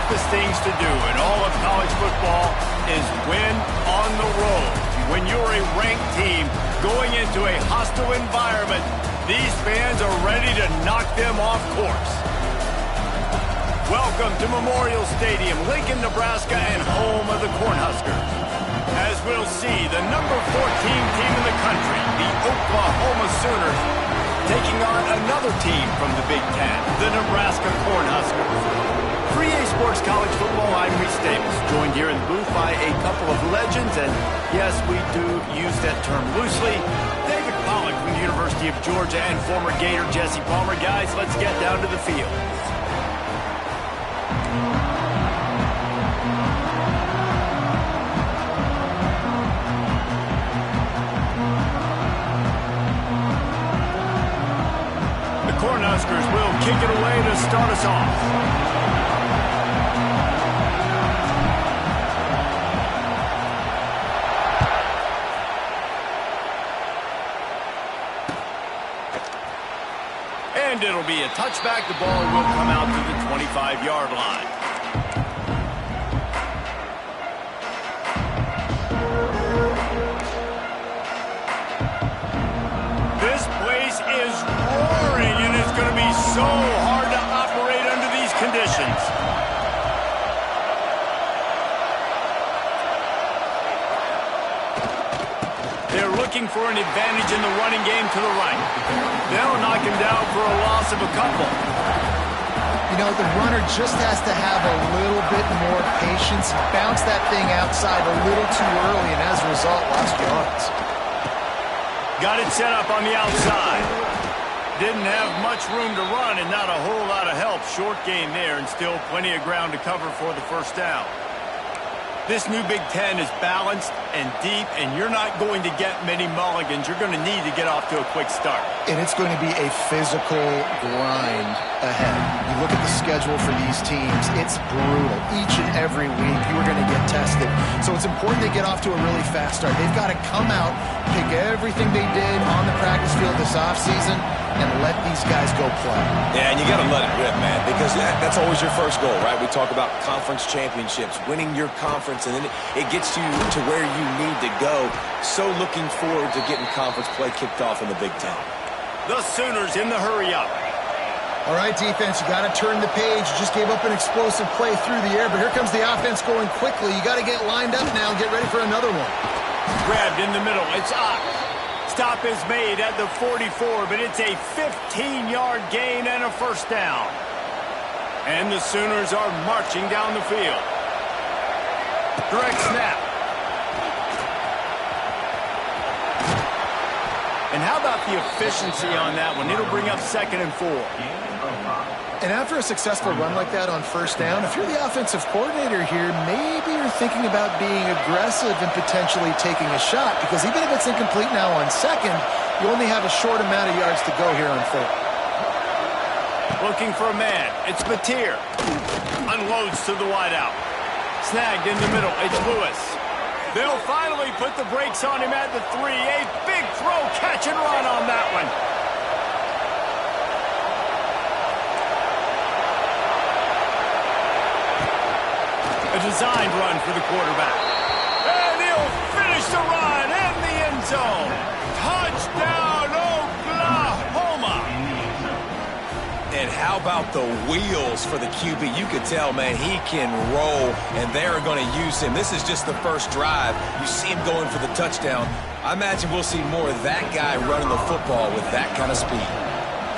toughest things to do in all of college football is win on the road. When you're a ranked team going into a hostile environment, these fans are ready to knock them off course. Welcome to Memorial Stadium, Lincoln, Nebraska, and home of the Cornhuskers. As we'll see, the number 14 team in the country, the Oklahoma Sooners, taking on another team from the Big Ten, the Nebraska Cornhuskers. For EA Sports College Football, I'm Reese Davis, joined here in the booth by a couple of legends, and yes, we do use that term loosely. David Pollack from the University of Georgia and former Gator Jesse Palmer. Guys, let's get down to the field. Cornhuskers will kick it away to start us off. And it'll be a touchback. The ball will come out to the 25-yard line. This place is roaring, and it's going to be so hard to operate under these conditions. They're looking for an advantage in the running game to the right. They'll knock him down for a loss of a couple. You know, the runner just has to have a little bit more patience, bounce that thing outside a little too early, and as a result, lost yards. Got it set up on the outside. Didn't have much room to run and not a whole lot of help. Short gain there and still plenty of ground to cover for the first down. This new Big Ten is balanced and deep, and you're not going to get many mulligans. You're going to need to get off to a quick start. And it's going to be a physical grind ahead. You look at the schedule for these teams, it's brutal. Each and every week, you are going to get tested. So it's important they get off to a really fast start. They've got to come out, pick everything they did on the practice field this offseason, and let these guys go play. Yeah, and you got to let it rip, man, because that's always your first goal, right? We talk about conference championships, winning your conference, and then it gets you to where you need to go. So looking forward to getting conference play kicked off in the Big Ten. The Sooners in the hurry-up. All right, defense, you got to turn the page. You just gave up an explosive play through the air, but here comes the offense going quickly. You got to get lined up now and get ready for another one. Grabbed in the middle. It's up. Stop is made at the 44, but it's a 15-yard gain and a first down. And the Sooners are marching down the field. Direct snap. And how about the efficiency on that one? It'll bring up 2nd and 4. And after a successful run like that on first down, if you're the offensive coordinator here, maybe you're thinking about being aggressive and potentially taking a shot, because even if it's incomplete now on 2nd, you only have a short amount of yards to go here on 3rd. Looking for a man. It's Mateer. Unloads to the wideout. Snagged in the middle. It's Lewis. They'll finally put the brakes on him at the 3. A big throw, catch and run on that one. A designed run for the quarterback. And he'll finish the run in the end zone. Touchdown, Oklahoma. And how about the wheels for the QB? You could tell, man, he can roll, and they're going to use him. This is just the first drive. You see him going for the touchdown. I imagine we'll see more of that guy running the football with that kind of speed.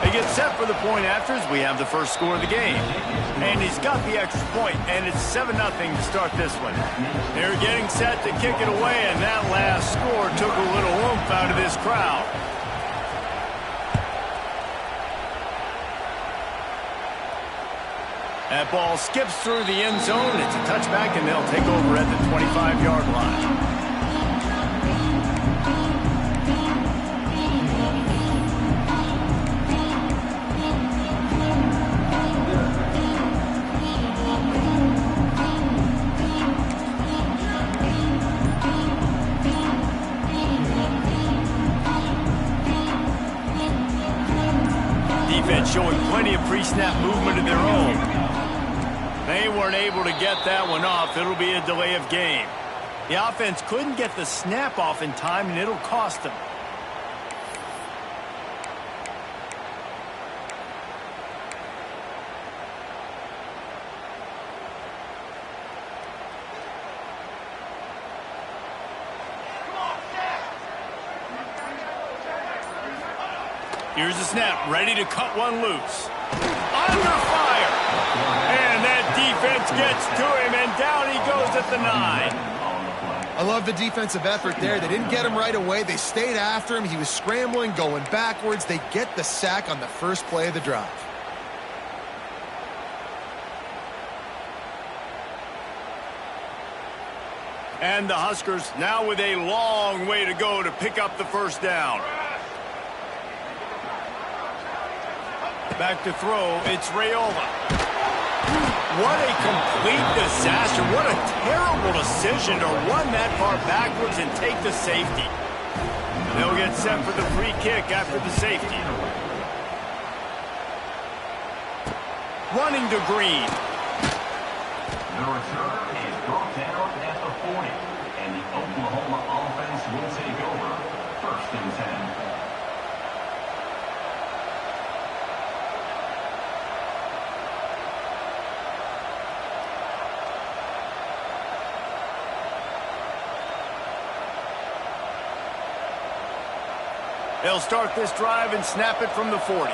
They get set for the point after as we have the first score of the game. And he's got the extra point, and it's 7-0 to start this one. They're getting set to kick it away, and that last score took a little oomph out of this crowd. That ball skips through the end zone. It's a touchback, and they'll take over at the 25-yard line. Defense showing plenty of pre-snap movement of their own. They weren't able to get that one off. It'll be a delay of game. The offense couldn't get the snap off in time, and it'll cost them. Here's the snap, ready to cut one loose. Under fire! And that defense gets to him, and down he goes at the 9. I love the defensive effort there. They didn't get him right away. They stayed after him. He was scrambling, going backwards. They get the sack on the first play of the drive. And the Huskers now with a long way to go to pick up the first down. Back to throw, it's Raiola. What a complete disaster. What a terrible decision to run that far backwards and take the safety. They'll get set for the free kick after the safety. Running to Green. The returner is brought down at the 40, and the Oklahoma offense will take over. 1st and 10. They'll start this drive and snap it from the 40.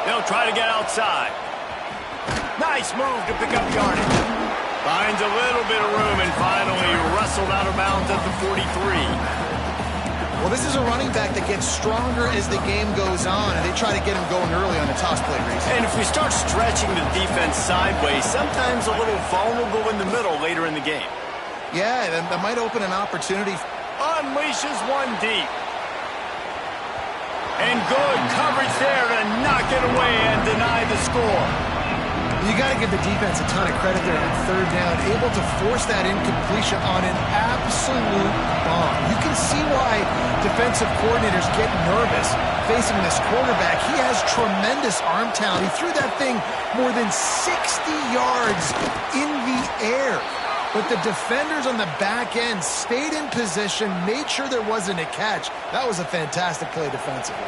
They'll try to get outside. Nice move to pick up yardage. Finds a little bit of room and finally wrestled out of bounds at the 43. Well, this is a running back that gets stronger as the game goes on, and they try to get him going early on the toss play, Reese. And if we start stretching the defense sideways, sometimes a little vulnerable in the middle later in the game. Yeah, that might open an opportunity. Unleashes one deep. And good coverage there to knock it away and deny the score. You got to give the defense a ton of credit there on 3rd down, able to force that incompletion on an absolute bomb. You can see why defensive coordinators get nervous facing this quarterback. He has tremendous arm talent. He threw that thing more than 60 yards in the air. But the defenders on the back end stayed in position, made sure there wasn't a catch. That was a fantastic play defensively.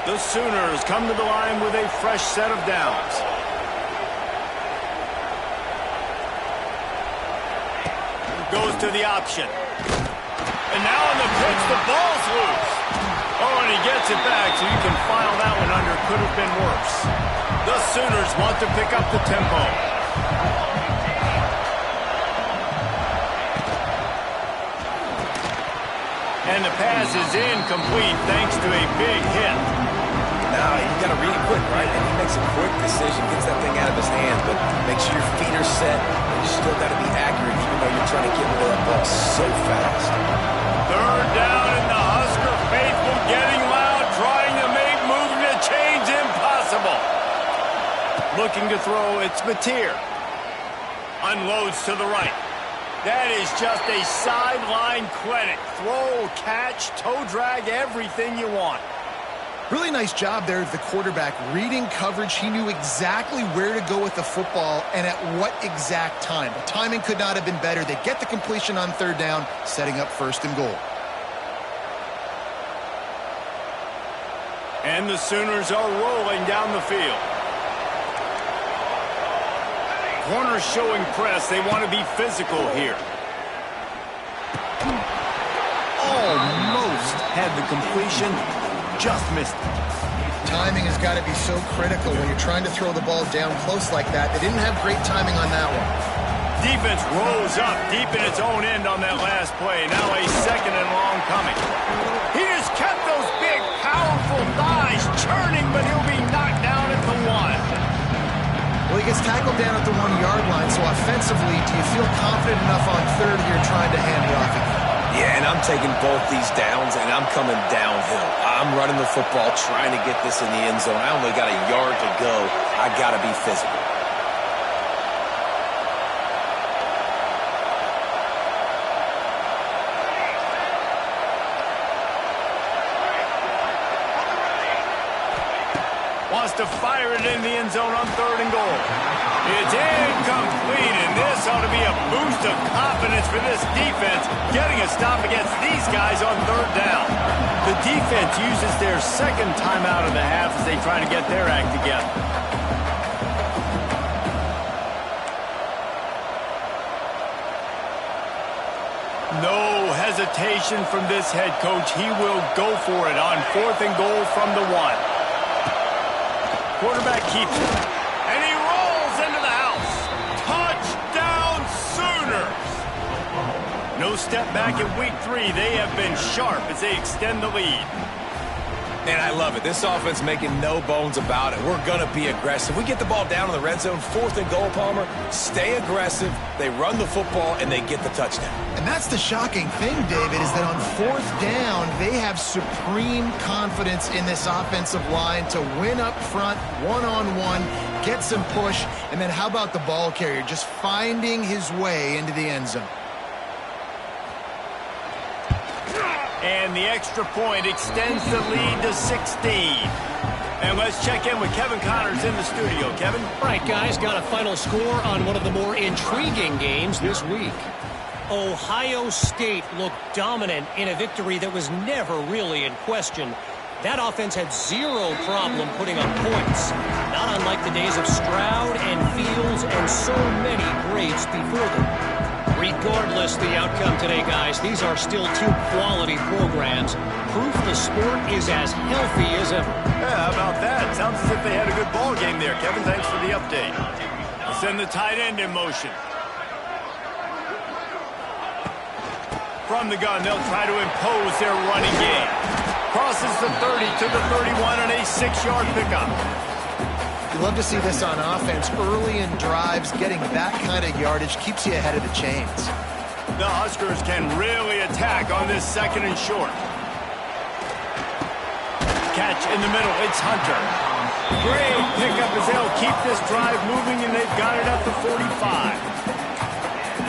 The Sooners come to the line with a fresh set of downs. Goes to the option. And now on the pitch, the ball's loose. Oh, and he gets it back, so you can file that one under. Could have been worse. The Sooners want to pick up the tempo. And the pass is incomplete thanks to a big hit. Now, you got to read it quick, right? And he makes a quick decision, gets that thing out of his hand, but make sure your feet are set. You still got to be accurate, even though you're trying to get rid of that ball so fast. 3rd down, and the Husker faithful getting loud, trying to make moving the chains impossible. Looking to throw, it's Mateer. Unloads to the right. That is just a sideline clinic. Throw, catch, toe drag, everything you want. Really nice job there of the quarterback reading coverage. He knew exactly where to go with the football and at what exact time. The timing could not have been better. They get the completion on 3rd down, setting up 1st and goal. And the Sooners are rolling down the field. Corners showing press. They want to be physical here. Almost had the completion. Just missed it. Timing has got to be so critical when you're trying to throw the ball down close like that. They didn't have great timing on that one. Defense rose up deep in its own end on that last play. Now a 2nd and long coming. He just kept those big, powerful thighs churning, but he'll be knocked down at the 1. Well, he gets tackled down at the 1-yard line, so offensively, do you feel confident enough on 3rd here trying to hand it off again? Yeah, and I'm taking both these downs, and I'm coming downhill. I'm running the football, trying to get this in the end zone. I only got a yard to go. I got to be physical. wants to fire it in the end zone on 3rd and goal. It's incomplete, and this ought to be a boost of confidence for this defense, getting a stop against these guys on 3rd down. The defense uses their second timeout of the half as they try to get their act together. No hesitation from this head coach. He will go for it on 4th and goal from the 1. Quarterback keeps it. And he rolls into the house. Touchdown Sooners! No step back in week 3. They have been sharp as they extend the lead. And I love it. This offense making no bones about it. We're going to be aggressive. We get the ball down in the red zone, 4th and goal, Palmer. Stay aggressive. They run the football, and they get the touchdown. And that's the shocking thing, David, is that on 4th down, they have supreme confidence in this offensive line to win up front, one-on-one, get some push, and then how about the ball carrier just finding his way into the end zone? And the extra point extends the lead to 16. And let's check in with Kevin Connors in the studio. Kevin? All right, guys, got a final score on one of the more intriguing games this week. Ohio State looked dominant in a victory that was never really in question. That offense had zero problem putting up points, not unlike the days of Stroud and Fields and so many greats before them. Regardless the outcome today, guys, these are still 2 quality programs. Proof the sport is as healthy as ever. Yeah, how about that? Sounds as if they had a good ball game there. Kevin, thanks for the update. We'll send the tight end in motion. From the gun, they'll try to impose their running game. Crosses the 30 to the 31 and a 6-yard pickup. You love to see this on offense. Early in drives, getting that kind of yardage keeps you ahead of the chains. The Huskers can really attack on this 2nd and short. Catch in the middle. It's Hunter. Great pickup as they'll keep this drive moving, and they've got it up to 45.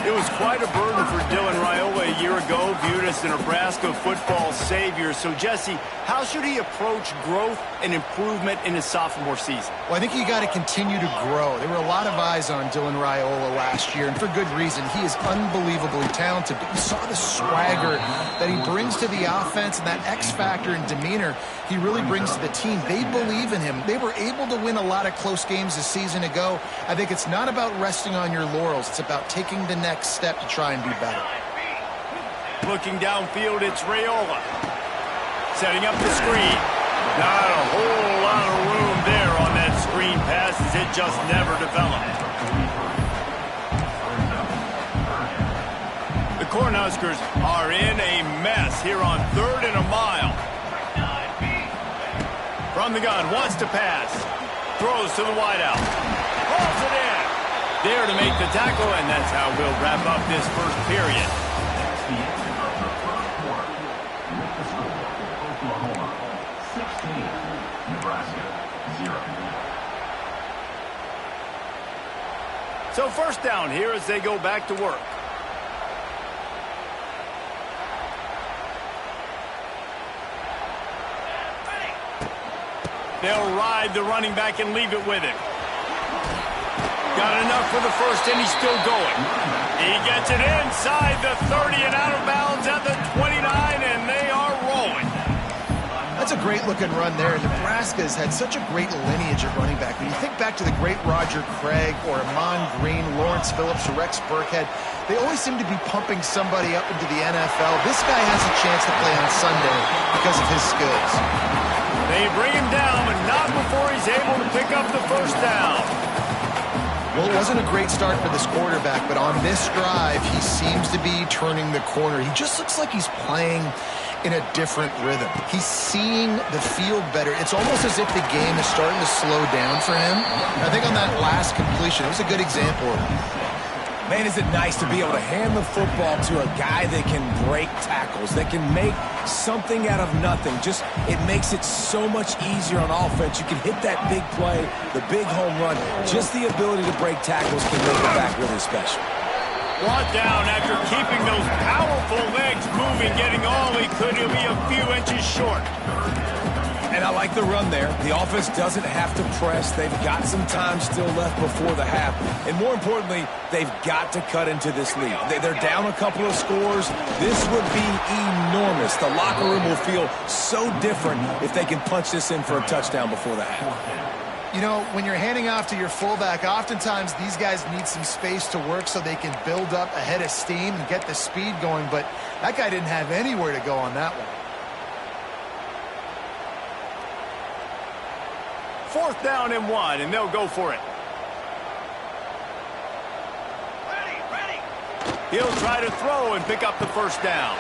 It was quite a burden for Dylan Raiola a year ago, viewed as the Nebraska football savior. So, Jesse, how should he approach growth and improvement in his sophomore season? Well, I think you got to continue to grow. There were a lot of eyes on Dylan Raiola last year, and for good reason. He is unbelievably talented. But you saw the swagger that he brings to the offense and that X factor and demeanor he really brings to the team. They believe in him. They were able to win a lot of close games a season ago. I think it's not about resting on your laurels. It's about taking the next step to try and be better. Looking downfield, it's Raiola. Setting up the screen. Not a whole lot of room there on that screen pass as it just never developed. The Cornhuskers are in a mess here on 3rd and a mile. From the gun, wants to pass. Throws to the wideout. Hauls it in. There to make the tackle, and that's how we'll wrap up this first period. That's the end of the first quarter. With the score, Oklahoma 16, Nebraska 0. So 1st down here as they go back to work. They'll ride the running back and leave it with him. Got enough for the first, and he's still going. He gets it inside the 30 and out of bounds at the 29, and they are rolling. That's a great-looking run there. Nebraska's had such a great lineage at running back. When you think back to the great Roger Craig or Amon Green, Lawrence Phillips, or Rex Burkhead, they always seem to be pumping somebody up into the NFL. This guy has a chance to play on Sunday because of his skills. They bring him down, but not before he's able to pick up the 1st down. Well, it wasn't a great start for this quarterback, but on this drive, he seems to be turning the corner. He just looks like he's playing in a different rhythm. He's seeing the field better. It's almost as if the game is starting to slow down for him. I think on that last completion, it was a good example of it. Man, is it nice to be able to hand the football to a guy that can break tackles, that can make something out of nothing. Just, it makes it so much easier on offense. You can hit that big play, the big home run. Just the ability to break tackles can make it back really special. Brought down after keeping those powerful legs moving, getting all he could. He'll be a few inches short. And I like the run there. The offense doesn't have to press. They've got some time still left before the half. And more importantly, they've got to cut into this lead. They're down a couple of scores. This would be enormous. The locker room will feel so different if they can punch this in for a touchdown before the half. You know, when you're handing off to your fullback, oftentimes these guys need some space to work so they can build up a head of steam and get the speed going, but that guy didn't have anywhere to go on that one. 4th down and 1, and they'll go for it. He'll try to throw and pick up the 1st down.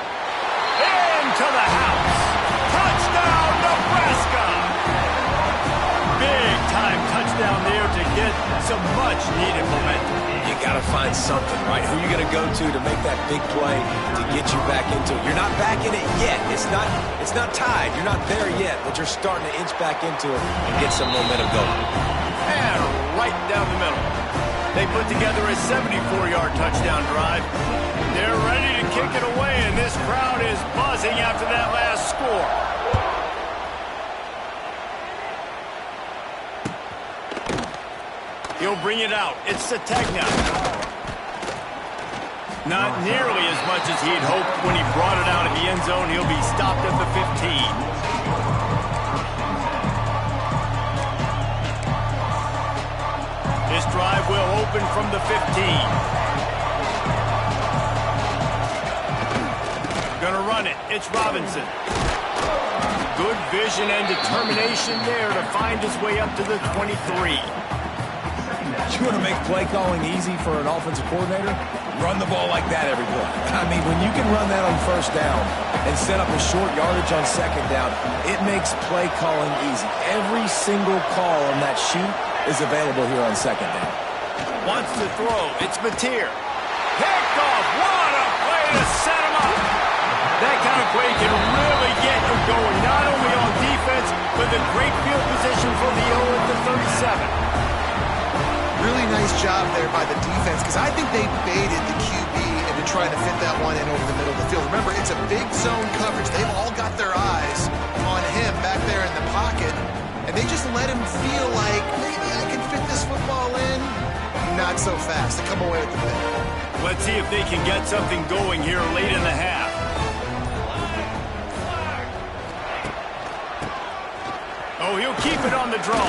Into the house. Touchdown, Nebraska! Big-time touchdown there to get some much-needed momentum. You got to find something, right? Who are you going to go to make that big play to get you back into it? You're not back in it yet. It's not tied. You're not there yet, but you're starting to inch back into it and get some momentum going. And right down the middle. They put together a 74-yard touchdown drive. They're ready to kick it away, and this crowd is buzzing after that last score. He'll bring it out. It's Sategna. Not nearly as much as he'd hoped when he brought it out in the end zone. He'll be stopped at the 15. This drive will open from the 15. Gonna run it. It's Robinson. Good vision and determination there to find his way up to the 23. You want to make play calling easy for an offensive coordinator? Run the ball like that every play. I mean, when you can run that on 1st down and set up a short yardage on 2nd down, it makes play calling easy. Every single call on that sheet is available here on 2nd down. Wants to throw. It's Mateer. Picked off. What a play to set him up. That kind of play can really get you going, not only on defense, but the great field position for the O at the 37. Really nice job there by the defense, because I think they baited the QB into trying to fit that one in over the middle of the field. Remember, it's a big zone coverage. They've all got their eyes on him back there in the pocket, and they just let him feel like, maybe I can fit this football in. Not so fast. They come away with the pick. Let's see if they can get something going here late in the half. Oh, he'll keep it on the draw.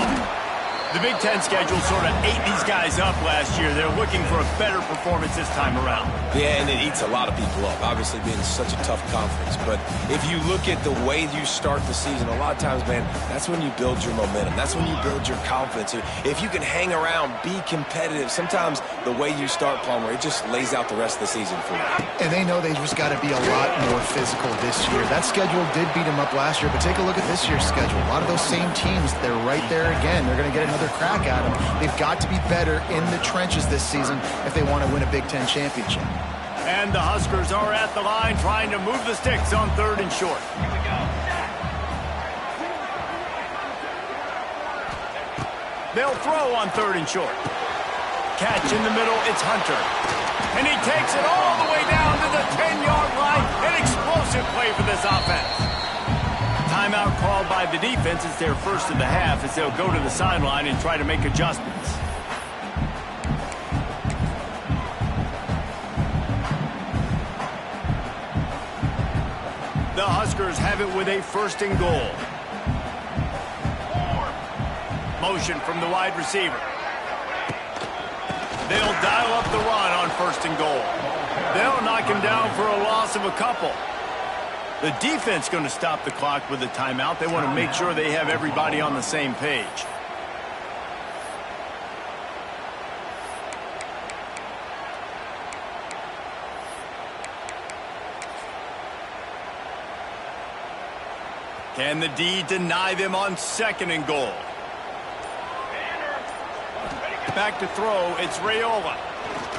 The Big Ten schedule sort of ate these guys up last year. They're looking for a better performance this time around. Yeah, and it eats a lot of people up, obviously being such a tough conference. But if you look at the way you start the season, a lot of times, man, that's when you build your momentum. That's when you build your confidence. If you can hang around, be competitive, sometimes the way you start, Palmer, it just lays out the rest of the season for you. And they know they just got to be a lot more physical this year. That schedule did beat them up last year, but take a look at this year's schedule. A lot of those same teams, they're right there again. They're going to get another crack at them. They've got to be better in the trenches this season if they want to win a Big Ten championship. And the Huskers are at the line trying to move the sticks on 3rd and short. They'll throw on 3rd and short. Catch in the middle, it's Hunter. And he takes it all the way down to the 10-yard line. An explosive play for this offense. Timeout called by the defense. It's their first of the half as they'll go to the sideline and try to make adjustments. The Huskers have it with a 1st and goal. Motion from the wide receiver. They'll dial up the run on 1st and goal. They'll knock him down for a loss of a couple. The defense going to stop the clock with a timeout. They want to make sure they have everybody on the same page. Can the D deny them on 2nd and goal? Back to throw, it's Raiola.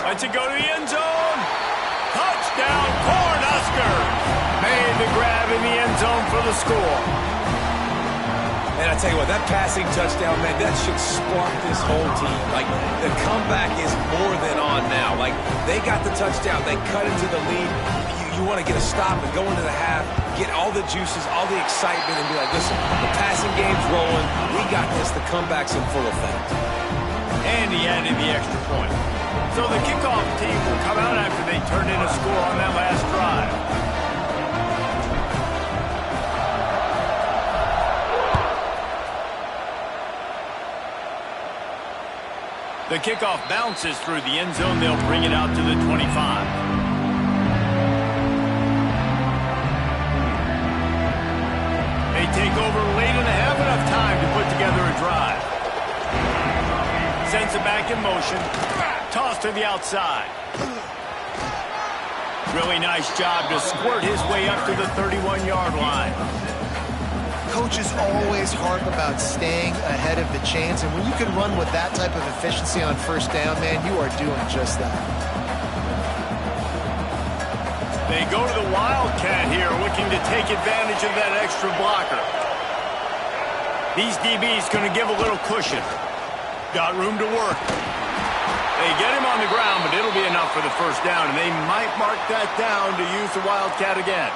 Lets it go to the end zone. Touchdown, Cornhuskers! Made the grab in the end zone for the score. And I tell you what, that passing touchdown, man, that should spark this whole team. Like, the comeback is more than on now. Like, they got the touchdown. They cut into the lead. You want to get a stop and go into the half. get all the juices, all the excitement, and be like, listen, the passing game's rolling. We got this. The comeback's in full effect. And he added the extra point. So the kickoff team will come out after they turned in a score on that last drive. The kickoff bounces through the end zone. They'll bring it out to the 25. They take over late in the half, enough time to put together a drive. Sends it back in motion. Toss to the outside. Really nice job to squirt his way up to the 31-yard line. Coaches always harp about staying ahead of the chains, and when you can run with that type of efficiency on first down, man, you are doing just that. They go to the Wildcat here, looking to take advantage of that extra blocker. These DBs going to give a little cushion. Got room to work. They get him on the ground, but it'll be enough for the first down, and they might mark that down to use the Wildcat again.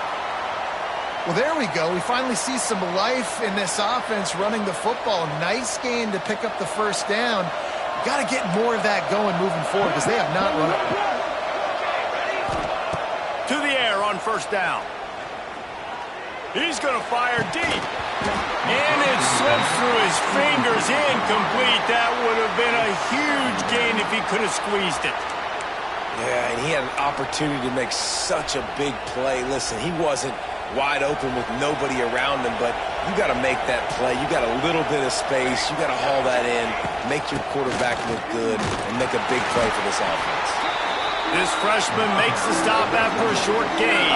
Well, there we go. We finally see some life in this offense running the football. Nice gain to pick up the first down. Got to get more of that going moving forward because they have not run it. To the air on first down. He's going to fire deep. And it slips through his fingers, incomplete. That would have been a huge gain if he could have squeezed it. Yeah, and he had an opportunity to make such a big play. Listen, he wasn't wide open with nobody around him, but you got to make that play. You got a little bit of space. You got to haul that in, make your quarterback look good, and make a big play for this offense. This freshman makes the stop after a short gain.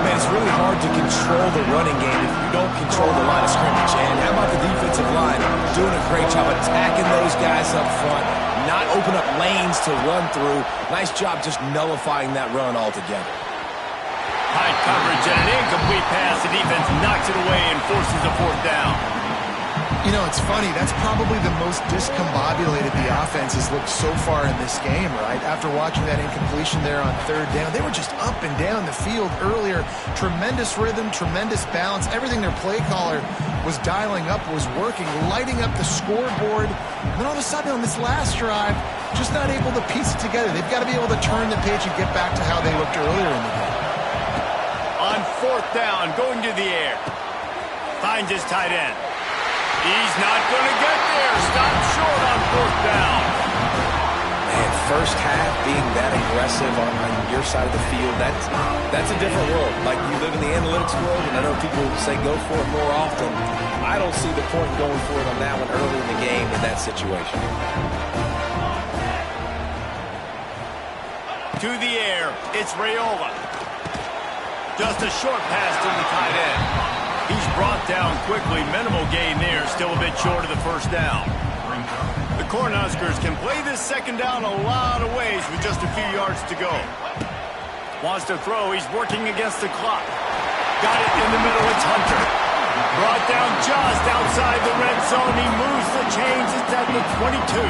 Man, it's really hard to control the running game if you don't control the line of scrimmage. And how about the defensive line doing a great job attacking those guys up front, not open up lanes to run through. Nice job just nullifying that run altogether. High coverage and an incomplete pass. The defense knocks it away and forces a fourth down. You know, it's funny. That's probably the most discombobulated the offense has looked so far in this game, right? After watching that incompletion there on third down, they were just up and down the field earlier. Tremendous rhythm, tremendous balance. Everything their play caller was dialing up was working, lighting up the scoreboard. And then all of a sudden on this last drive, just not able to piece it together. They've got to be able to turn the page and get back to how they looked earlier in the game. On fourth down, going to the air. Finds his tight end. He's not going to get there. Stopped short on fourth down. Man, first half being that aggressive on your side of the field, that's a different world. Like, you live in the analytics world, and I know people say go for it more often. I don't see the point in going for it on that one early in the game in that situation. To the air, it's Raiola. Just a short pass to the tight end. He's brought down quickly. Minimal gain there. Still a bit short of the first down. The Cornhuskers can play this second down a lot of ways with just a few yards to go. Wants to throw. He's working against the clock. Got it in the middle. It's Hunter. Brought down just outside the red zone. He moves the chains. It's at the 22.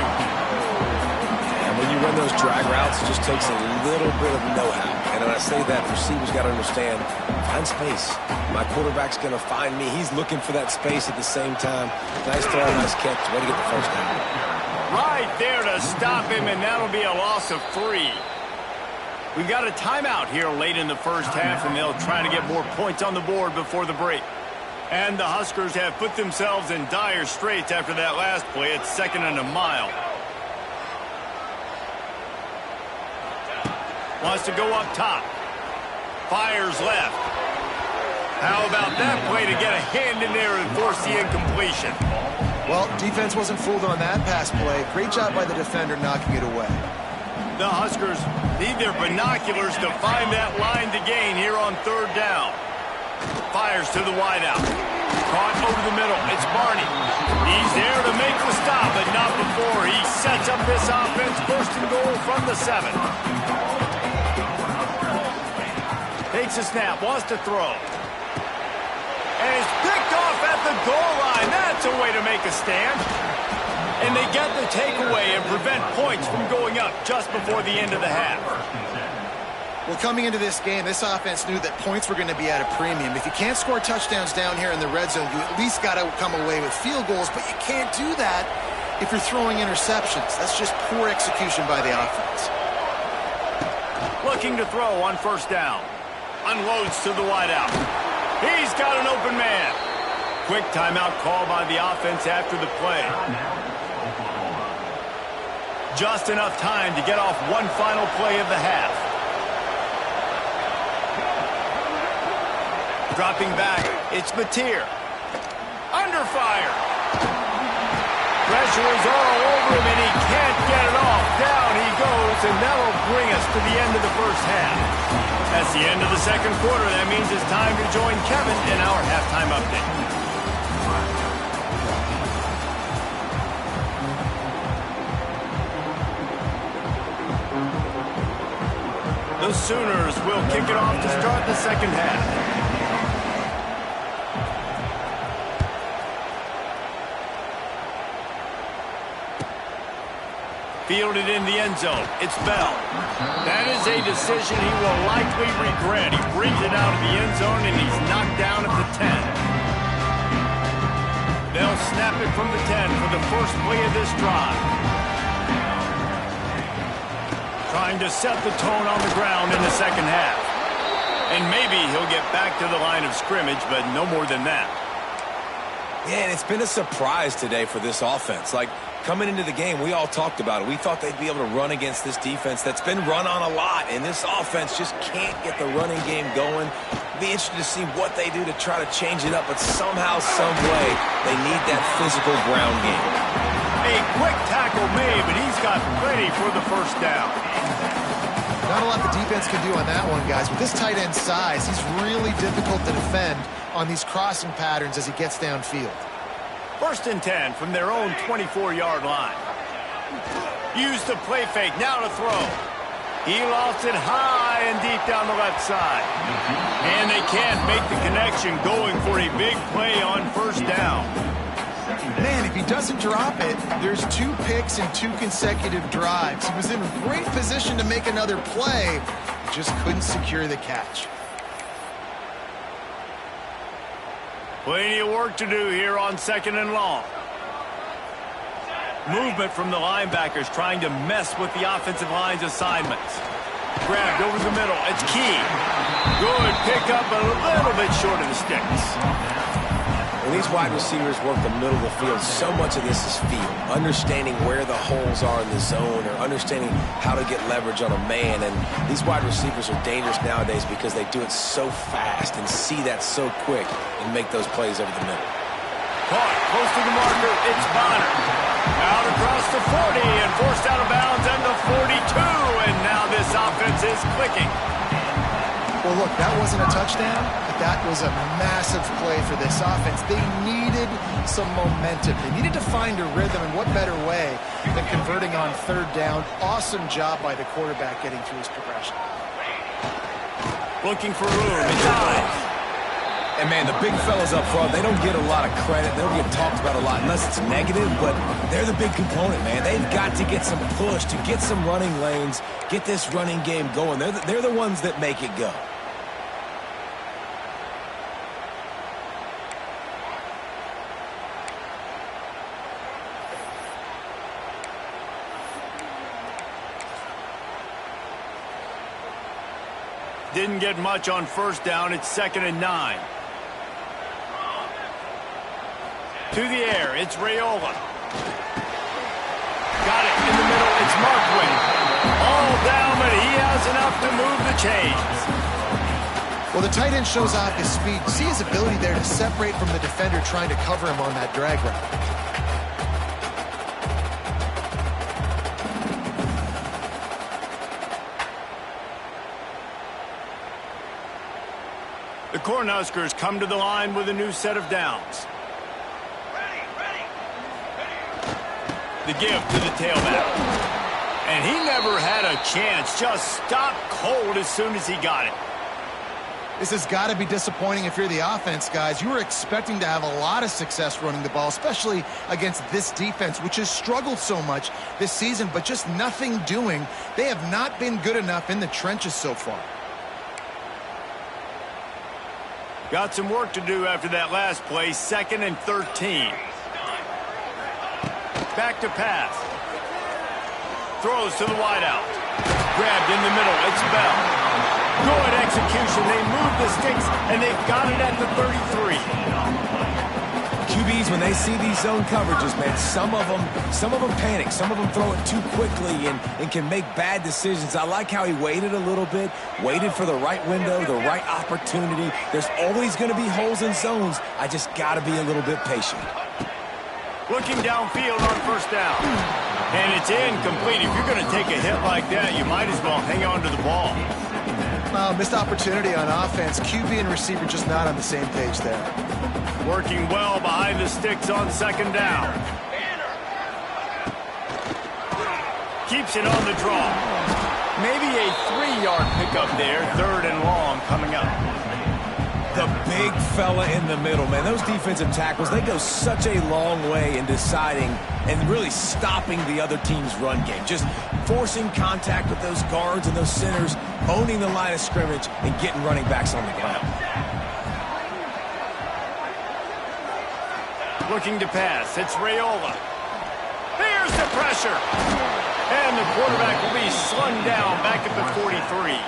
And when you run those drag routes, it just takes a little bit of know-how. And when I say that, receivers got to understand, find space. My quarterback's going to find me. He's looking for that space at the same time. Nice throw, nice catch. Way to get the first down. Right there to stop him, and that'll be a loss of 3. We've got a timeout here late in the first half, and they'll try to get more points on the board before the break. And the Huskers have put themselves in dire straits after that last play. It's 2nd and a mile. Wants to go up top. Fires left. How about that play to get a hand in there and force the incompletion? Well, defense wasn't fooled on that pass play. Great job by the defender knocking it away. The Huskers need their binoculars to find that line to gain here on third down. Fires to the wideout. Caught over the middle. It's Barney. He's there to make the stop, but not before. He sets up this offense. First and goal from the 7. Takes a snap, wants to throw. And it's picked off at the goal line. That's a way to make a stand. And they get the takeaway and prevent points from going up just before the end of the half. Well, coming into this game, this offense knew that points were going to be at a premium. If you can't score touchdowns down here in the red zone, you at least got to come away with field goals, but you can't do that if you're throwing interceptions. That's just poor execution by the offense. Looking to throw on first down. Unloads to the wideout. He's got an open man. Quick timeout call by the offense after the play. Just enough time to get off one final play of the half. Dropping back, it's Mateer. Under fire. Pressure is all over him, and he can't get it off. Down he goes, and that'll bring us to the end of the first half. That's the end of the second quarter. That means it's time to join Kevin in our halftime update. The Sooners will kick it off to start the second half. Fielded in the end zone. It's Bell. That is a decision he will likely regret. He brings it out of the end zone, and he's knocked down at the 10. They'll snap it from the 10 for the first play of this drive. Trying to set the tone on the ground in the second half. And maybe he'll get back to the line of scrimmage, but no more than that. Yeah, and it's been a surprise today for this offense. Like, coming into the game, we all talked about it. We thought they'd be able to run against this defense that's been run on a lot, and this offense just can't get the running game going. Be interested to see what they do to try to change it up, but somehow, some way, they need that physical ground game. A quick tackle made, but he's got ready for the first down. Not a lot the defense can do on that one, guys. With this tight end size, he's really difficult to defend on these crossing patterns as he gets downfield. First and 10 from their own 24-yard line. Use the play fake, now to throw. He lost it high and deep down the left side. And they can't make the connection, going for a big play on first down. Man, if he doesn't drop it, there's 2 picks in 2 consecutive drives. He was in great position to make another play, just couldn't secure the catch. Plenty of work to do here on second and long. Movement from the linebackers trying to mess with the offensive line's assignments. Grabbed over the middle. It's Key. Good pick up, a little bit short of the sticks. When these wide receivers work the middle of the field, so much of this is feel. Understanding where the holes are in the zone, or understanding how to get leverage on a man. And these wide receivers are dangerous nowadays because they do it so fast and see that so quick and make those plays over the middle. Caught close to the marker. It's Bonner. Out across the 40 and forced out of bounds and the 42. And now this offense is clicking. Well, look, that wasn't a touchdown, but that was a massive play for this offense. They needed some momentum. They needed to find a rhythm, and what better way than converting on third down. Awesome job by the quarterback getting through his progression. Looking for room. It's Ives. And, man, the big fellas up front, they don't get a lot of credit. They don't get talked about a lot unless it's negative, but they're the big component, man. They've got to get some push, to get some running lanes, get this running game going. They're the ones that make it go. Didn't get much on first down. It's 2nd and 9. To the air, it's Raiola. Got it in the middle, it's Markway. All down, but he has enough to move the chains. Well, the tight end shows off his speed. See his ability there to separate from the defender trying to cover him on that drag route. The Cornhuskers come to the line with a new set of downs. The give to the tailback. And he never had a chance. Just stopped cold as soon as he got it. This has got to be disappointing if you're the offense, guys. You were expecting to have a lot of success running the ball, especially against this defense, which has struggled so much this season, but just nothing doing. They have not been good enough in the trenches so far. Got some work to do after that last play, 2nd and 13. Back to pass. Throws to the wideout. Grabbed in the middle. It's Bell. Good execution. They move the sticks, and they've got it at the 33. QBs, when they see these zone coverages, man, some of them panic. Some of them throw it too quickly and can make bad decisions. I like how he waited a little bit, waited for the right window, the right opportunity. There's always going to be holes in zones. I just got to be a little bit patient. Looking downfield on 1st down. And it's incomplete. If you're going to take a hit like that, you might as well hang on to the ball. Missed opportunity on offense. QB and receiver just not on the same page there. Working well behind the sticks on 2nd down. Keeps it on the draw. Maybe a 3-yard pickup there. 3rd and long coming up. The big fella in the middle, man. Those defensive tackles, they go such a long way in deciding and really stopping the other team's run game. Just forcing contact with those guards and those centers, owning the line of scrimmage, and getting running backs on the ground. Looking to pass. It's Raiola. Here's the pressure. And the quarterback will be slung down back at the 43.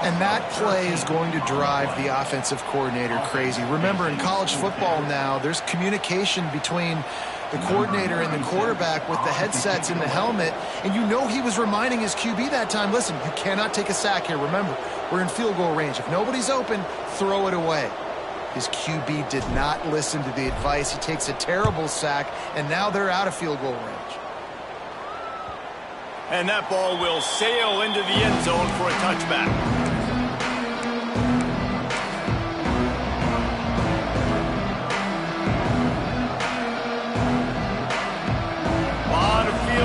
And that play is going to drive the offensive coordinator crazy. Remember, in college football now, there's communication between the coordinator and the quarterback with the headsets in the helmet, and you know he was reminding his QB that time, listen, you cannot take a sack here. Remember, we're in field goal range. If nobody's open, throw it away. His QB did not listen to the advice. He takes a terrible sack, and now they're out of field goal range. And that ball will sail into the end zone for a touchback.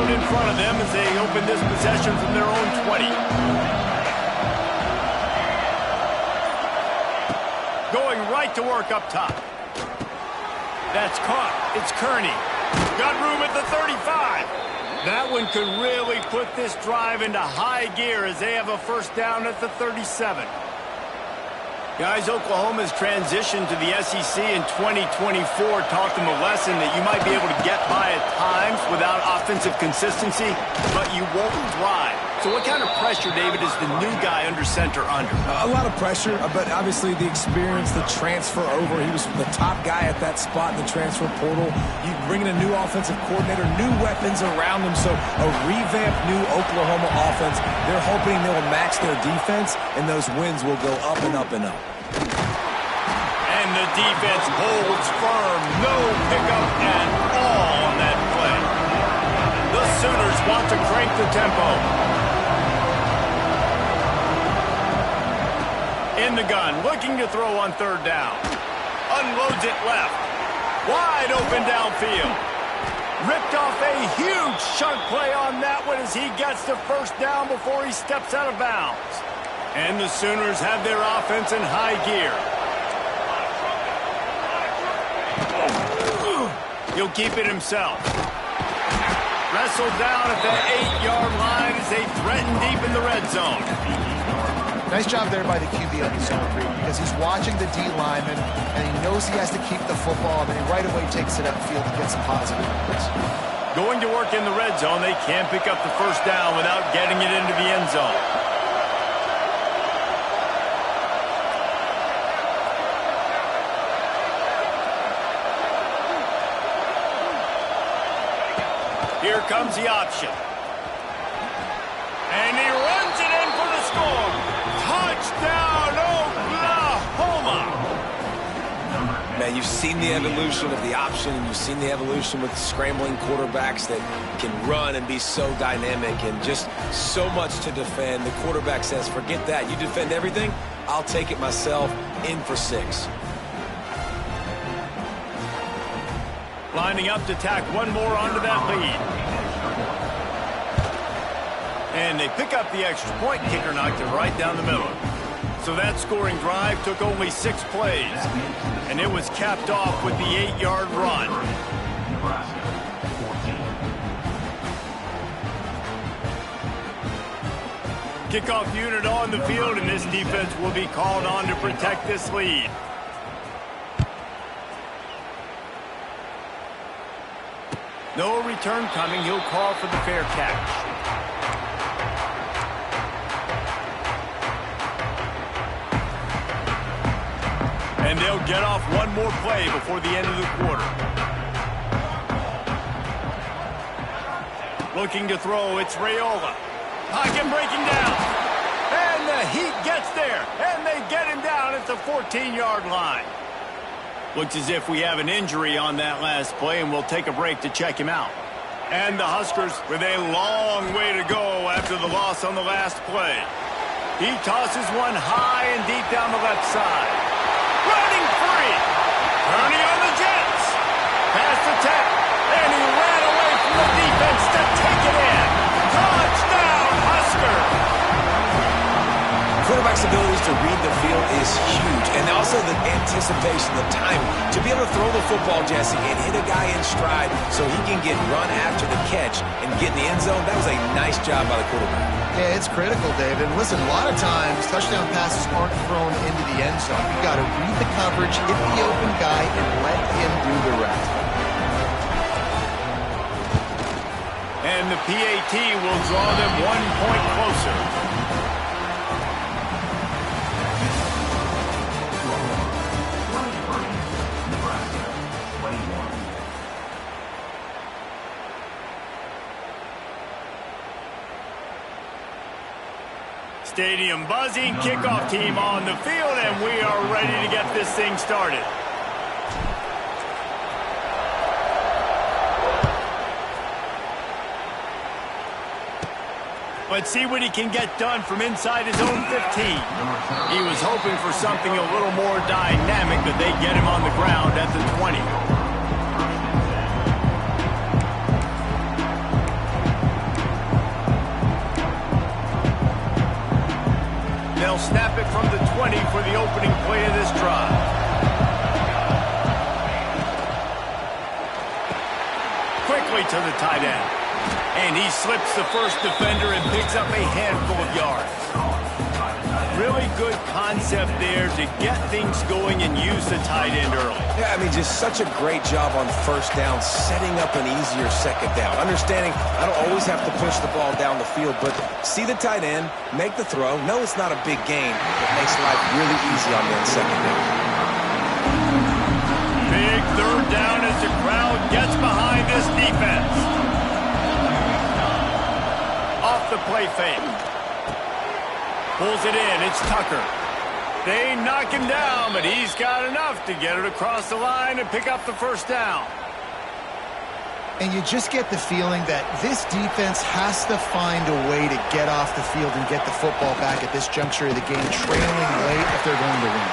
In front of them as they open this possession from their own 20. Going right to work up top. That's caught. It's Kearney. Got room at the 35. That one could really put this drive into high gear as they have a 1st down at the 37. Guys, Oklahoma's transition to the SEC in 2024 taught them a lesson that you might be able to get by at times without offensive consistency, but you won't thrive. So what kind of pressure, David, is the new guy under center under? A lot of pressure, but obviously the experience, the transfer over. He was the top guy at that spot in the transfer portal. You bring in a new offensive coordinator, new weapons around them, so a revamped new Oklahoma offense. They're hoping they'll match their defense, and those wins will go up and up and up. And the defense holds firm. No pickup at all on that play. The Sooners want to crank the tempo. In the gun, looking to throw on 3rd down. Unloads it left. Wide open downfield. Ripped off a huge chunk play on that one as he gets the 1st down before he steps out of bounds. And the Sooners have their offense in high gear. He'll keep it himself. Wrestled down at the 8-yard line as they threaten deep in the red zone. Nice job there by the QB on the zone read because he's watching the D lineman and he knows he has to keep the football, and then he right away takes it upfield to get some positive numbers. Going to work in the red zone, they can't pick up the 1st down without getting it into the end zone. Here comes the option. And he runs it in for the score. Touchdown, Oklahoma! Man, you've seen the evolution of the option, and you've seen the evolution with scrambling quarterbacks that can run and be so dynamic and just so much to defend. The quarterback says, forget that. You defend everything, I'll take it myself. In for 6. Lining up to tack one more onto that lead. And they pick up the extra point. Kicker knocked it right down the middle. So that scoring drive took only 6 plays. And it was capped off with the 8-yard run. Kickoff unit on the field, and this defense will be called on to protect this lead. No return coming. He'll call for the fair catch. And they'll get off one more play before the end of the quarter. Looking to throw, it's Raiola. Pocket breaking down. And the Heat gets there. And they get him down at the 14-yard line. Looks as if we have an injury on that last play, and we'll take a break to check him out. And the Huskers with a long way to go after the loss on the last play. He tosses one high and deep down the left side. Running free. Turning on the Jets. Pass the tap. And he ran away from the defense to take it in. Touchdown, Huskers. Quarterback's abilities to read the field is huge, and also the anticipation, the timing. To be able to throw the football, Jesse, and hit a guy in stride so he can get run after the catch and get in the end zone, that was a nice job by the quarterback. Yeah, it's critical, David. Listen, a lot of times, touchdown passes aren't thrown into the end zone. You've got to read the coverage, hit the open guy, and let him do the rest. And the PAT will draw them 1 point closer. Stadium buzzing, kickoff team on the field, and we are ready to get this thing started. Let's see what he can get done from inside his own 15. He was hoping for something a little more dynamic, but they get him on the ground at the 20. They'll snap it from the 20 for the opening play of this drive. Quickly to the tight end. And he slips the first defender and picks up a handful of yards. Really good concept there to get things going and use the tight end early. Yeah, I mean, just such a great job on first down, setting up an easier second down. Understanding I don't always have to push the ball down the field, but see the tight end, make the throw. No, it's not a big gain. It makes life really easy on that second down. Big third down as the crowd gets behind this defense. Off the play fake. Pulls it in. It's Tucker. They knock him down, but he's got enough to get it across the line and pick up the first down. And you just get the feeling that this defense has to find a way to get off the field and get the football back at this juncture of the game, trailing late if they're going to win.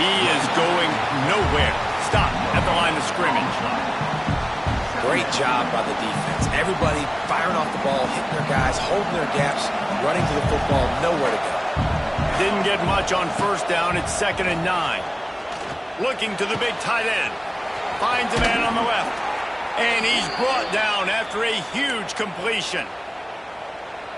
He is going nowhere. Stop at the line of scrimmage. Great job by the defense. Everybody firing off the ball, hitting their guys, holding their gaps, running to the football, nowhere to go. Didn't get much on first down. It's 2nd and 9. Looking to the big tight end. Finds a man on the left. And he's brought down after a huge completion.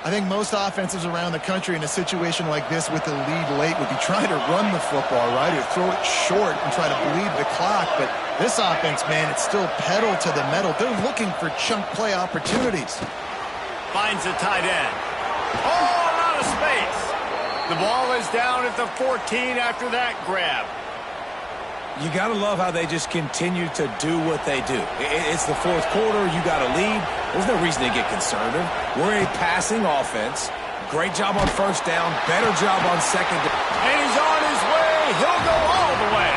I think most offenses around the country in a situation like this with the lead late would be trying to run the football, right? Or throw it short and try to bleed the clock. But this offense, man, it's still pedal to the metal. They're looking for chunk play opportunities. Finds the tight end. All out of space. The ball is down at the 14 after that grab. You got to love how they just continue to do what they do. It's the fourth quarter. You got a lead. There's no reason to get conservative. We're a passing offense. Great job on first down. Better job on second down. And he's on his way. He'll go all the way.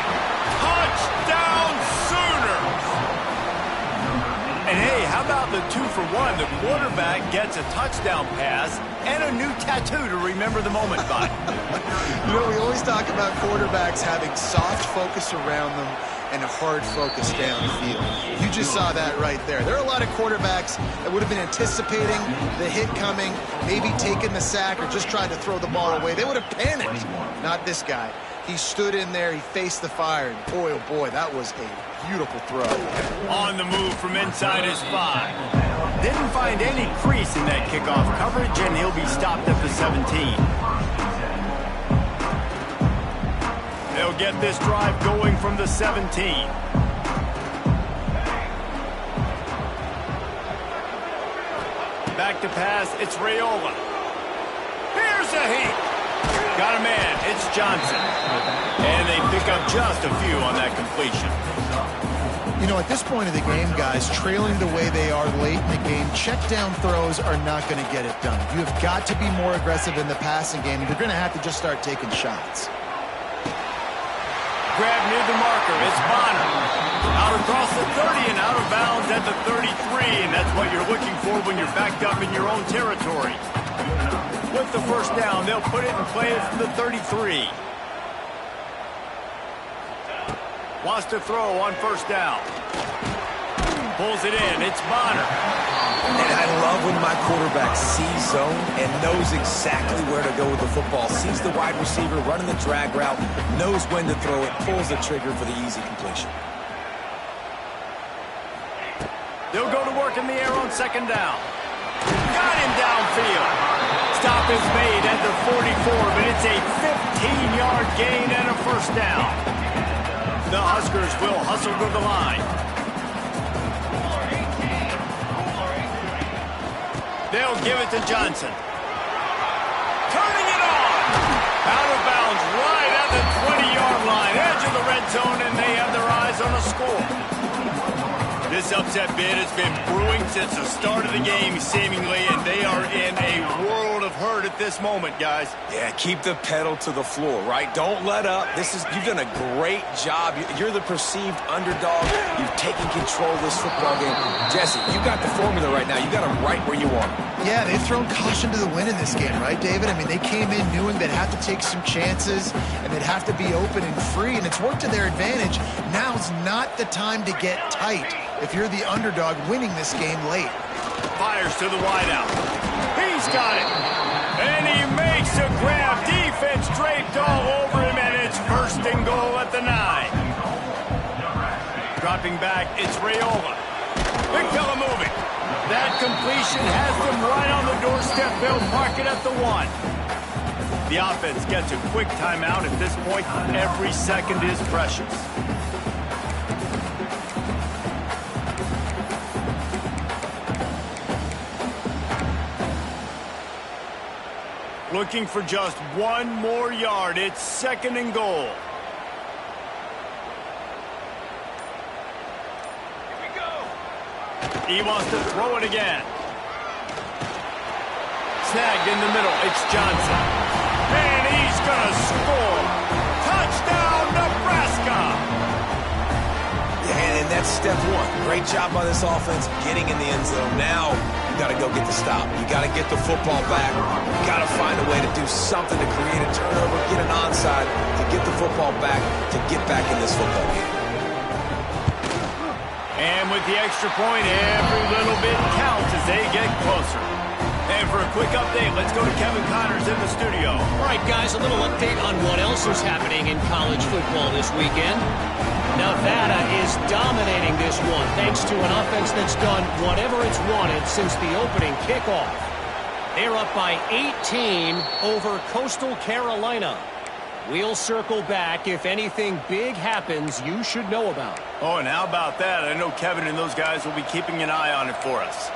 Touchdown Sooners. And hey, how about the 2-for-1? The quarterback gets a touchdown pass and a new tattoo to remember the moment by. You know, we always talk about quarterbacks having soft focus around them and a hard focus downfield. You just saw that right there. There are a lot of quarterbacks that would have been anticipating the hit coming, maybe taking the sack or just tried to throw the ball away. They would have panicked. Not this guy. He stood in there, he faced the fire, and boy, oh boy, that was a beautiful throw. On the move from inside his 5. Didn't find any crease in that kickoff coverage, and he'll be stopped at the 17. They'll get this drive going from the 17. Back to pass, it's Raiola. Here's a heat. Got a man, it's Johnson. And they pick up just a few on that completion. You know, at this point of the game, guys, trailing the way they are late in the game, check down throws are not going to get it done. You have got to be more aggressive in the passing game. You're going to have to just start taking shots. Grab near the marker, it's Bonner. Out across the 30 and out of bounds at the 33, and that's what you're looking for when you're backed up in your own territory. With the first down, they'll put it in play from the 33. Wants to throw on first down. Pulls it in. It's Bonner. And I love when my quarterback sees zone and knows exactly where to go with the football. Sees the wide receiver running the drag route, knows when to throw it, pulls the trigger for the easy completion. They'll go to work in the air on second down. Got him downfield. Stop is made at the 44, but it's a 15-yard gain and a first down. The Huskers will hustle to the line. They'll give it to Johnson. Turning it on. Out of bounds right at the 20-yard line. Edge of the red zone, and they have their eyes on a score. This upset bid has been brewing since the start of the game, seemingly, and they are in a world of hurt at this moment, guys. Yeah, keep the pedal to the floor, right? Don't let up. You've done a great job. You're the perceived underdog. You've taken control of this football game. Jesse, you got the formula right now. You got them right where you want them. Yeah, they've thrown caution to the wind in this game, right, David? I mean, they came in knowing they'd have to take some chances and they'd have to be open and free, and it's worked to their advantage. Now's not the time to get tight if you're the underdog winning this game late. Fires to the wideout. He's got it. And he makes a grab. Defense draped all over him, and it's first and goal at the 9. Dropping back, it's Raiola. Big fella moving. That completion has them right on the doorstep. They'll park it at the 1. The offense gets a quick timeout. At this point, every second is precious. Looking for just one more yard. It's second and goal. Here we go. He wants to throw it again. Snagged in the middle. It's Johnson. And he's going to score. Touchdown, Nebraska. Yeah, and that's step one. Great job by this offense getting in the end zone. Now you got to go get the stop. You got to get the football back. You got to find a way to do something to create a turnover, get an onside, to get the football back, to get back in this football game. And with the extra point, every little bit counts as they get closer. And for a quick update, let's go to Kevin Connors in the studio. All right, guys, a little update on what else is happening in college football this weekend. Nevada is dominating this one thanks to an offense that's done whatever it's wanted since the opening kickoff. They're up by 18 over Coastal Carolina. We'll circle back if anything big happens you should know about. Oh, and how about that? I know Kevin and those guys will be keeping an eye on it for us.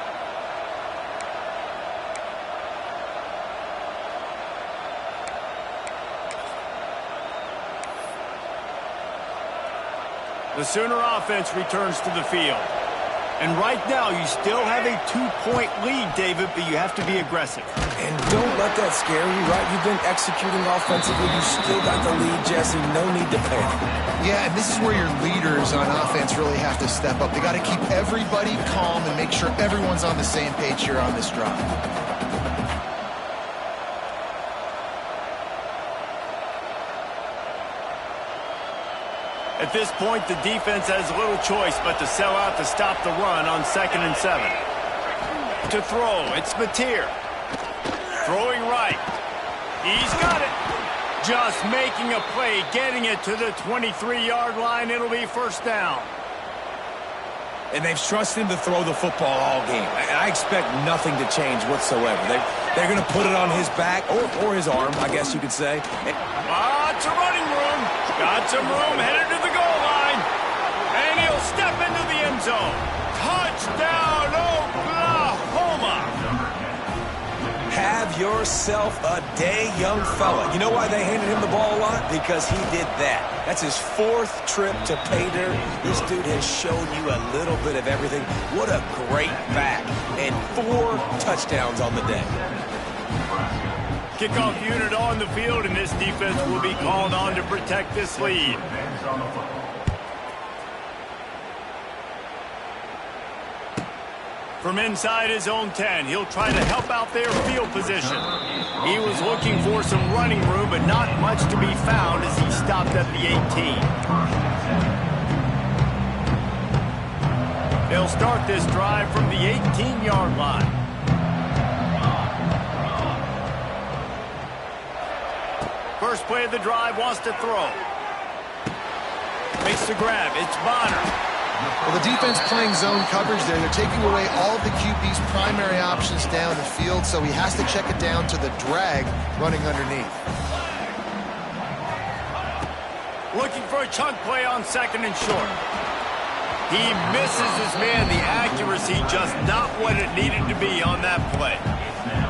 The Sooner offense returns to the field. And right now, you still have a 2-point lead, David, but you have to be aggressive. And don't let that scare you, right? You've been executing offensively. You still got the lead, Jesse. No need to panic. Yeah, and this is where your leaders on offense really have to step up. They got to keep everybody calm and make sure everyone's on the same page here on this drive. At this point, the defense has little choice but to sell out to stop the run on 2nd and 7. To throw, it's Mateer. Throwing right. He's got it. Just making a play, getting it to the 23-yard line. It'll be first down. And they've trusted him to throw the football all game. I expect nothing to change whatsoever. They're going to put it on his back or his arm, I guess you could say. Lots of running room. Got some room headed to the goal line. And he'll step into the end zone. Touchdown, Oklahoma. yourself a day, young fella. You know why they handed him the ball a lot? Because he did that. That's his 4th trip to pay dirt. This dude has shown you a little bit of everything. What a great back. And 4 touchdowns on the day. Kickoff unit on the field, and this defense will be called on to protect this lead. From inside his own 10, he'll try to help out their field position. He was looking for some running room, but not much to be found as he stopped at the 18. They'll start this drive from the 18-yard line. First play of the drive, wants to throw. Makes the grab. It's Bonner. Well, the defense playing zone coverage there. They're taking away all of the QB's primary options down the field, so he has to check it down to the drag running underneath. Looking for a chunk play on 2nd and short. He misses his man. The accuracy just not what it needed to be on that play.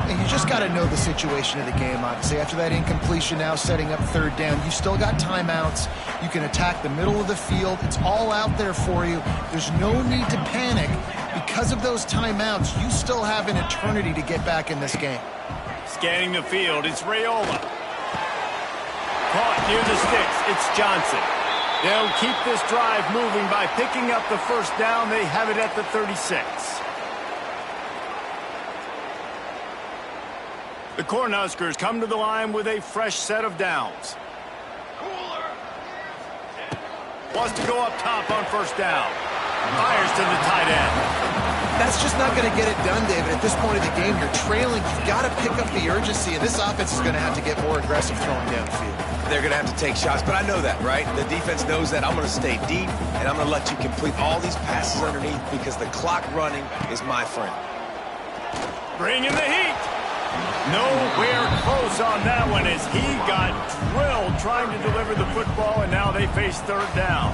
And you just got to know the situation of the game, obviously. After that incompletion, now setting up 3rd down, you still got timeouts. You can attack the middle of the field. It's all out there for you. There's no need to panic. Because of those timeouts, you still have an eternity to get back in this game. Scanning the field, it's Raiola. Caught near the sticks, it's Johnson. They'll keep this drive moving by picking up the 1st down. They have it at the 36. The Cornhuskers come to the line with a fresh set of downs. Wants to go up top on 1st down. Fires to the tight end. That's just not going to get it done, David. At this point of the game, you're trailing. You've got to pick up the urgency, and this offense is going to have to get more aggressive throwing down the field. They're going to have to take shots, but I know that, right? The defense knows that. I'm going to stay deep, and I'm going to let you complete all these passes underneath because the clock running is my friend. Bringing the heat. Nowhere close on that one as he got drilled trying to deliver the football, and now they face 3rd down.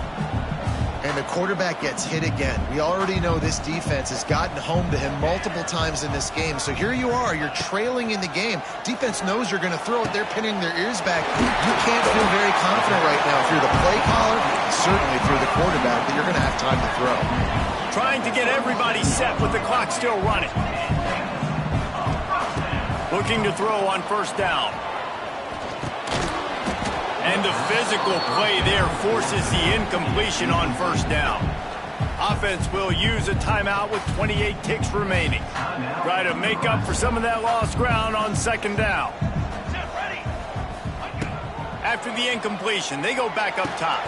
And the quarterback gets hit again. We already know this defense has gotten home to him multiple times in this game. So here you are, you're trailing in the game. Defense knows you're going to throw it. They're pinning their ears back. You can't feel very confident right now if you're the play caller, certainly if you're the quarterback, that you're going to have time to throw. Trying to get everybody set with the clock still running. Looking to throw on 1st down. And the physical play there forces the incompletion on 1st down. Offense will use a timeout with 28 ticks remaining. Try to make up for some of that lost ground on 2nd down. After the incompletion, they go back up top.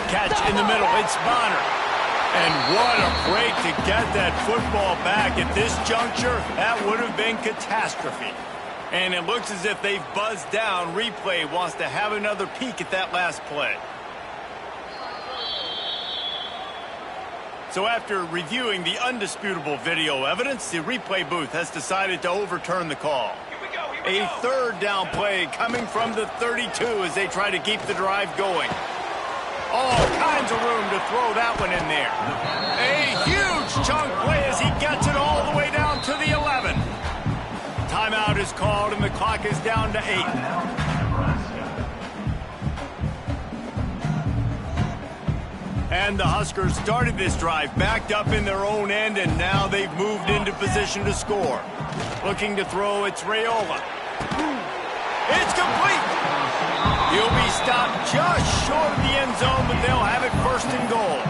Catch in the middle, it's Bonner. And what a break to get that football back at this juncture. That would have been catastrophe. And it looks as if they've buzzed down. Replay wants to have another peek at that last play. So after reviewing the undisputable video evidence, the replay booth has decided to overturn the call. A 3rd down play coming from the 32 as they try to keep the drive going. All kinds of room to throw that one in there. A huge chunk play as he gets it all the way down to the 11. Timeout is called and the clock is down to 8. And the Huskers started this drive backed up in their own end, and now they've moved into position to score. Looking to throw, it's Raiola. It's complete. He'll be stopped just short of the end zone, but they'll have it 1st and goal.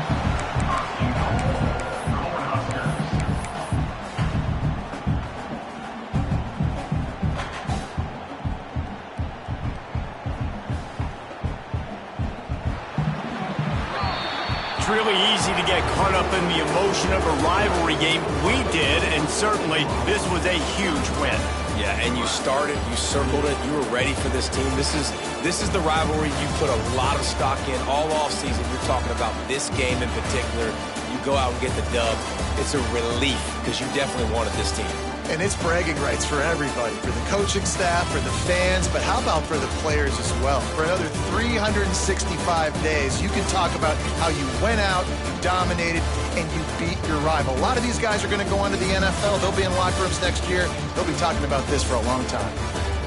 It's really easy to get caught up in the emotion of a rivalry game. We did, and certainly this was a huge win. Yeah, and you started, you circled it, you were ready for this team. This is the rivalry you put a lot of stock in all offseason. You're talking about this game in particular. You go out and get the dub. It's a relief because you definitely wanted this team. And it's bragging rights for everybody, for the coaching staff, for the fans, but how about for the players as well? For another 365 days, you can talk about how you went out, you dominated, and you beat your rival. A lot of these guys are going to go on to the NFL. They'll be in locker rooms next year. They'll be talking about this for a long time.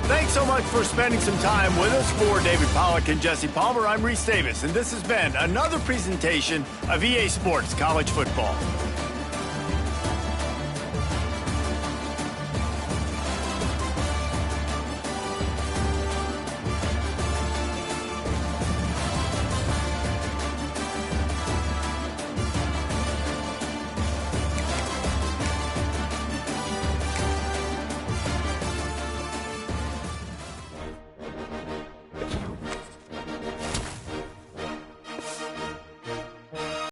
Thanks so much for spending some time with us. For David Pollack and Jesse Palmer, I'm Reese Davis, and this has been another presentation of EA Sports College Football.